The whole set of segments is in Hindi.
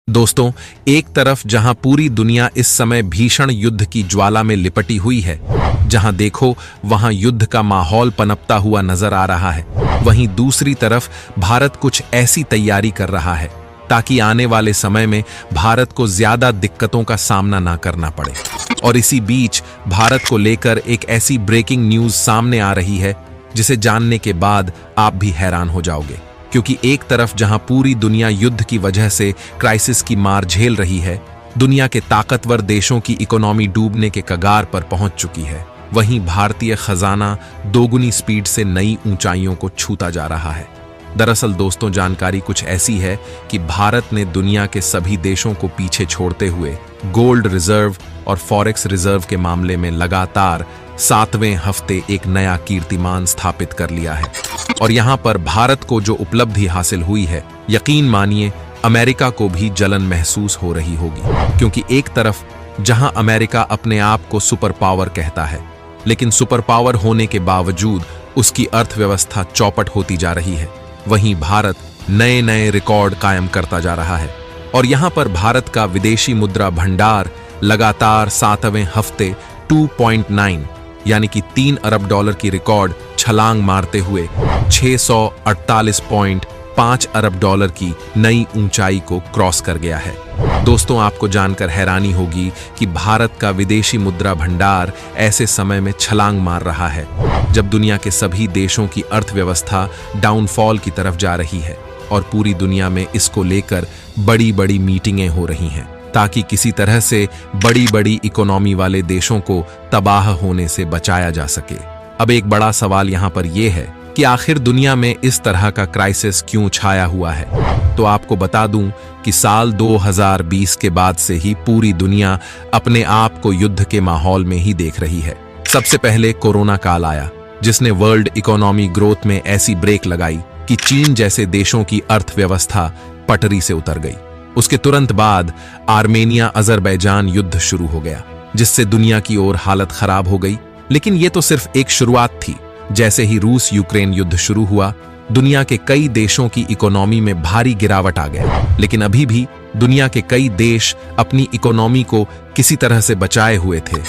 दोस्तों, एक तरफ जहां पूरी दुनिया इस समय भीषण युद्ध की ज्वाला में लिपटी हुई है, जहां देखो वहां युद्ध का माहौल पनपता हुआ नजर आ रहा है, वहीं दूसरी तरफ भारत कुछ ऐसी तैयारी कर रहा है ताकि आने वाले समय में भारत को ज्यादा दिक्कतों का सामना ना करना पड़े। और इसी बीच भारत को लेकर एक ऐसी ब्रेकिंग न्यूज सामने आ रही है जिसे जानने के बाद आप भी हैरान हो जाओगे, क्योंकि एक तरफ जहां पूरी दुनिया युद्ध की वजह से क्राइसिस की मार झेल रही है, दुनिया के ताकतवर देशों की इकोनॉमी डूबने के कगार पर पहुंच चुकी है, वहीं भारतीय खजाना दोगुनी स्पीड से नई ऊंचाइयों को छूता जा रहा है। दरअसल दोस्तों, जानकारी कुछ ऐसी है कि भारत ने दुनिया के सभी देशों को पीछे छोड़ते हुए गोल्ड रिजर्व और फॉरेक्स रिजर्व के मामले में लगातार 7वें हफ्ते एक नया कीर्तिमान स्थापित कर लिया है। और यहां पर भारत को जो उपलब्धि हासिल हुई है, यकीन मानिए अमेरिका को भी जलन महसूस हो रही होगी, क्योंकि एक तरफ जहां अमेरिका अपने आप को सुपर पावर कहता है, लेकिन सुपर पावर होने के बावजूद उसकी अर्थव्यवस्था चौपट होती जा रही है, वहीं भारत नए नए रिकॉर्ड कायम करता जा रहा है। और यहां पर भारत का विदेशी मुद्रा भंडार लगातार 7वें हफ्ते 2.9 यानी कि 3 अरब डॉलर की रिकॉर्ड छलांग मारते हुए 648.5 अरब डॉलर की नई ऊंचाई को क्रॉस कर गया है। दोस्तों, आपको जानकर हैरानी होगी कि भारत का विदेशी मुद्रा भंडार ऐसे समय में छलांग मार रहा है जब दुनिया के सभी देशों की अर्थव्यवस्था डाउनफॉल की तरफ जा रही है और पूरी दुनिया में इसको लेकर बड़ी बड़ी मीटिंगें हो रही हैं ताकि किसी तरह से बड़ी बड़ी इकोनॉमी वाले देशों को तबाह होने से बचाया जा सके। अब एक बड़ा सवाल यहाँ पर यह है कि आखिर दुनिया में इस तरह का क्राइसिस क्यों छाया हुआ है। तो आपको बता दूं कि साल 2020 के बाद से ही पूरी दुनिया अपने आप को युद्ध के माहौल में ही देख रही है। सबसे पहले कोरोना काल आया, जिसने वर्ल्ड इकोनॉमी ग्रोथ में ऐसी ब्रेक लगाई कि चीन जैसे देशों की अर्थव्यवस्था पटरी से उतर गई। उसके तुरंत बाद आर्मेनिया अजरबैजान युद्ध शुरू हो गया, जिससे दुनिया की ओर हालत खराब हो गई। लेकिन ये तो सिर्फ एक शुरुआत थी। जैसे ही रूस यूक्रेन युद्ध शुरू हुआ, दुनिया के कई देशों की इकोनॉमी में भारी गिरावट आ गया। लेकिन अभी भी दुनिया के कई देश अपनी इकोनॉमी को किसी तरह से बचाए हुए थे।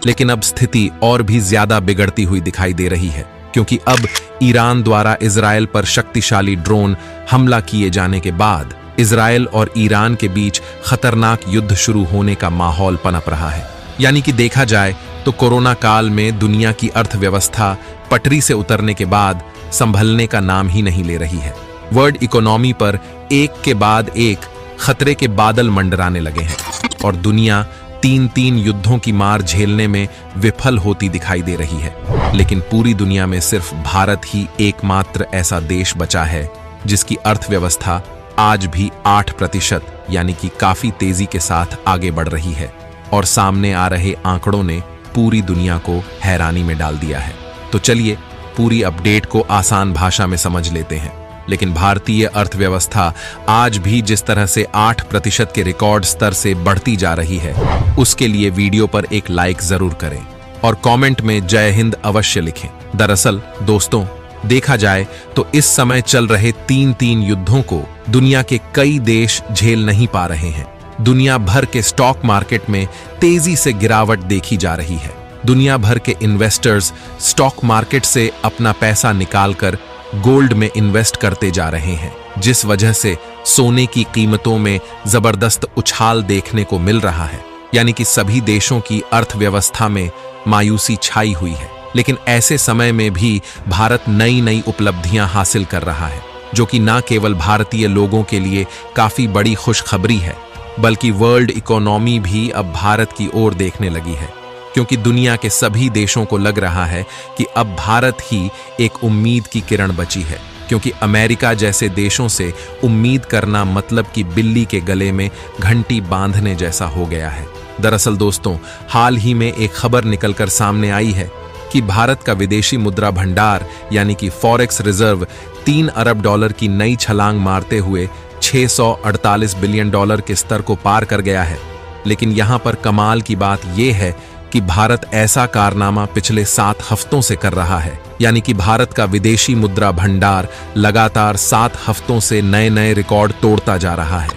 लेकिन अब स्थिति और भी ज्यादा बिगड़ती हुई दिखाई दे रही है, क्योंकि अब ईरान द्वारा इजराइल पर शक्तिशाली ड्रोन हमला किए जाने के बाद इजराइल और ईरान के बीच खतरनाक युद्ध शुरू होने का माहौल पनप रहा है। यानी कि देखा जाए तो कोरोना काल में दुनिया की अर्थव्यवस्था पटरी से उतरने के बाद संभलने का नाम ही नहीं ले रही है। वर्ल्ड इकोनॉमी पर एक के बाद एक खतरे के बादल मंडराने लगे हैं और दुनिया 3 युद्धों की मार झेलने में विफल होती दिखाई दे रही है। लेकिन पूरी दुनिया में सिर्फ भारत ही एकमात्र ऐसा देश बचा है जिसकी अर्थव्यवस्था आज भी 8% यानी कि काफी तेजी के साथ आगे बढ़ रही है। और सामने आ रहे आंकड़ों ने पूरी दुनिया को हैरानी में डाल दिया है। तो चलिए पूरी अपडेट को आसान भाषा में समझ लेते हैं। लेकिन भारतीय अर्थव्यवस्था आज भी जिस तरह से 8% के रिकॉर्ड स्तर से बढ़ती जा रही है, उसके लिए वीडियो पर एक लाइक जरूर करें और कमेंट में जय हिंद अवश्य लिखें। दरअसल दोस्तों, देखा जाए तो इस समय चल रहे 3 युद्धों को दुनिया के कई देश झेल नहीं पा रहे हैं। दुनिया भर के स्टॉक मार्केट में तेजी से गिरावट देखी जा रही है। दुनिया भर के इन्वेस्टर्स स्टॉक मार्केट से अपना पैसा निकालकर गोल्ड में इन्वेस्ट करते जा रहे हैं, जिस वजह से सोने की कीमतों में जबरदस्त उछाल देखने को मिल रहा है। यानी कि सभी देशों की अर्थव्यवस्था में मायूसी छाई हुई है। लेकिन ऐसे समय में भी भारत नई नई उपलब्धियां हासिल कर रहा है, जो कि न केवल भारतीय लोगों के लिए काफी बड़ी खुशखबरी है, बल्कि वर्ल्ड इकोनॉमी भी अब भारत की ओर देखने लगी है, क्योंकि दुनिया के सभी देशों को लग रहा है कि अब भारत ही एक उम्मीद की किरण बची है। क्योंकि अमेरिका जैसे देशों से उम्मीद करना मतलब कि बिल्ली के गले में घंटी बांधने जैसा हो गया है। दरअसल दोस्तों, हाल ही में एक खबर निकलकर सामने आई है कि भारत का विदेशी मुद्रा भंडार यानी कि फॉरेक्स रिजर्व 3 अरब डॉलर की नई छलांग मारते हुए 648 बिलियन डॉलर के स्तर को पार कर गया है। लेकिन यहां पर कमाल की बात यह है कि भारत ऐसा कारनामा पिछले 7 हफ्तों से कर रहा है। यानी कि भारत का विदेशी मुद्रा भंडार लगातार 7 हफ्तों से नए नए रिकॉर्ड तोड़ता जा रहा है।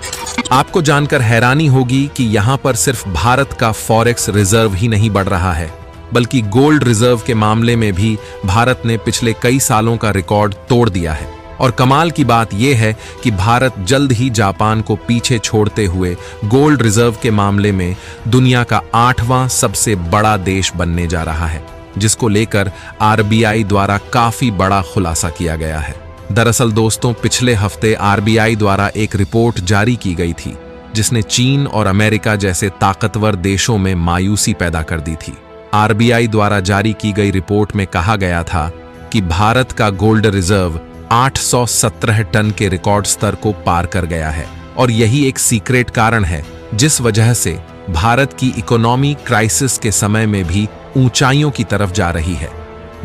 आपको जानकर हैरानी होगी कि यहाँ पर सिर्फ भारत का फॉरेक्स रिजर्व ही नहीं बढ़ रहा है, बल्कि गोल्ड रिजर्व के मामले में भी भारत ने पिछले कई सालों का रिकॉर्ड तोड़ दिया है। और कमाल की बात यह है कि भारत जल्द ही जापान को पीछे छोड़ते हुए गोल्ड रिजर्व के मामले में दुनिया का 8वां सबसे बड़ा देश बनने जा रहा है, जिसको लेकर आरबीआई द्वारा काफी बड़ा खुलासा किया गया है। दरअसल दोस्तों, पिछले हफ्ते आरबीआई द्वारा एक रिपोर्ट जारी की गई थी, जिसने चीन और अमेरिका जैसे ताकतवर देशों में मायूसी पैदा कर दी थी। आरबीआई द्वारा जारी की गई रिपोर्ट में कहा गया था कि भारत का गोल्ड रिजर्व 817 टन के रिकॉर्ड स्तर को पार कर गया है, और यही एक सीक्रेट कारण है जिस वजह से भारत की इकोनॉमी क्राइसिस के समय में भी ऊंचाइयों की तरफ जा रही है।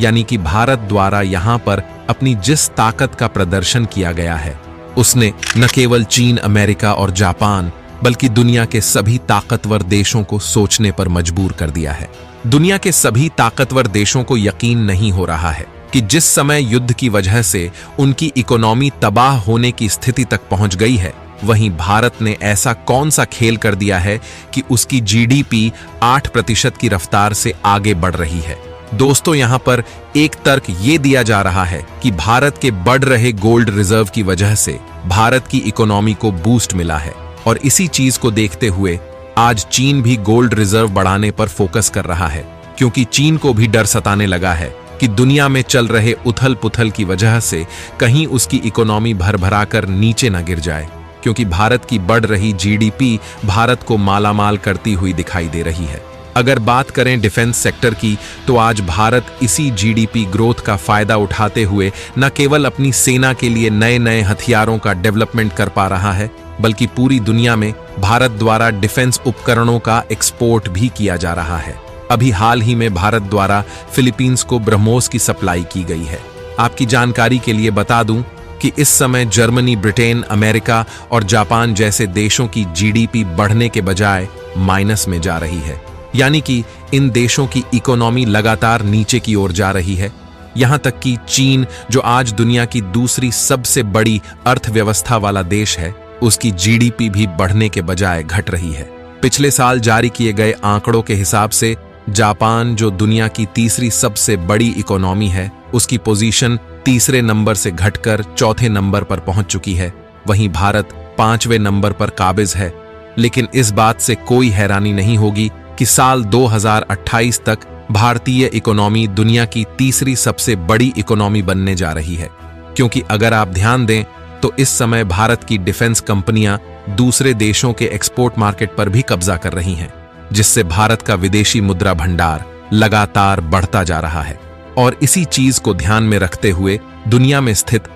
यानी कि भारत द्वारा यहां पर अपनी जिस ताकत का प्रदर्शन किया गया है, उसने न केवल चीन, अमेरिका और जापान, बल्कि दुनिया के सभी ताकतवर देशों को सोचने पर मजबूर कर दिया है। दुनिया के सभी ताकतवर देशों को यकीन नहीं हो रहा है कि जिस समय युद्ध की वजह से उनकी इकोनॉमी तबाह होने की स्थिति तक पहुंच गई है, वहीं भारत ने ऐसा कौन सा खेल कर दिया है कि उसकी जीडीपी 8% की रफ्तार से आगे बढ़ रही है। दोस्तों, यहां पर एक तर्क ये दिया जा रहा है कि भारत के बढ़ रहे गोल्ड रिजर्व की वजह से भारत की इकोनॉमी को बूस्ट मिला है, और इसी चीज को देखते हुए आज चीन भी गोल्ड रिजर्व बढ़ाने पर फोकस कर रहा है, क्योंकि चीन को भी डर सताने लगा है कि दुनिया में चल रहे उथल पुथल की वजह से कहीं उसकी इकोनॉमी भरभरा कर नीचे न गिर जाए, क्योंकि भारत की बढ़ रही जीडीपी भारत को मालामाल करती हुई दिखाई दे रही है। अगर बात करें डिफेंस सेक्टर की, तो आज भारत इसी जीडीपी ग्रोथ का फायदा उठाते हुए न केवल अपनी सेना के लिए नए नए हथियारों का डेवलपमेंट कर पा रहा है, बल्कि पूरी दुनिया में भारत द्वारा डिफेंस उपकरणों का एक्सपोर्ट भी किया जा रहा है। अभी हाल ही में भारत द्वारा फिलीपींस को ब्रह्मोस की सप्लाई की गई है। आपकी जानकारी के लिए बता दूं कि इस समय जर्मनी, ब्रिटेन, अमेरिका और जापान जैसे देशों की जीडीपी बढ़ने के बजाय माइनस में जा रही है। यानी कि इन देशों की इकोनॉमी लगातार नीचे की ओर जा रही है। यहां तक कि चीन, जो आज दुनिया की दूसरी सबसे बड़ी अर्थव्यवस्था वाला देश है, उसकी जीडीपी भी बढ़ने के बजाय घट रही है। पिछले साल जारी किए गए आंकड़ों के हिसाब से जापान, जो दुनिया की तीसरी सबसे बड़ी इकोनॉमी है, उसकी पोजीशन तीसरे नंबर से घटकर चौथे नंबर पर पहुंच चुकी है। वहीं भारत 5वें नंबर पर काबिज है। लेकिन इस बात से कोई हैरानी नहीं होगी कि साल 2028 तक भारतीय इकोनॉमी दुनिया की तीसरी सबसे बड़ी इकोनॉमी बनने जा रही है, क्योंकि अगर आप ध्यान दें तो इस समय भारत की डिफेंस कंपनियां दूसरे देशों के एक्सपोर्ट मार्केट पर भी कब्जा कर रही हैं, जिससे भारत का विदेशी मुद्रा भंडार लगातार बढ़ता जा रहा है। और इसी चीज को ध्यान में रखते हुए दुनिया में स्थित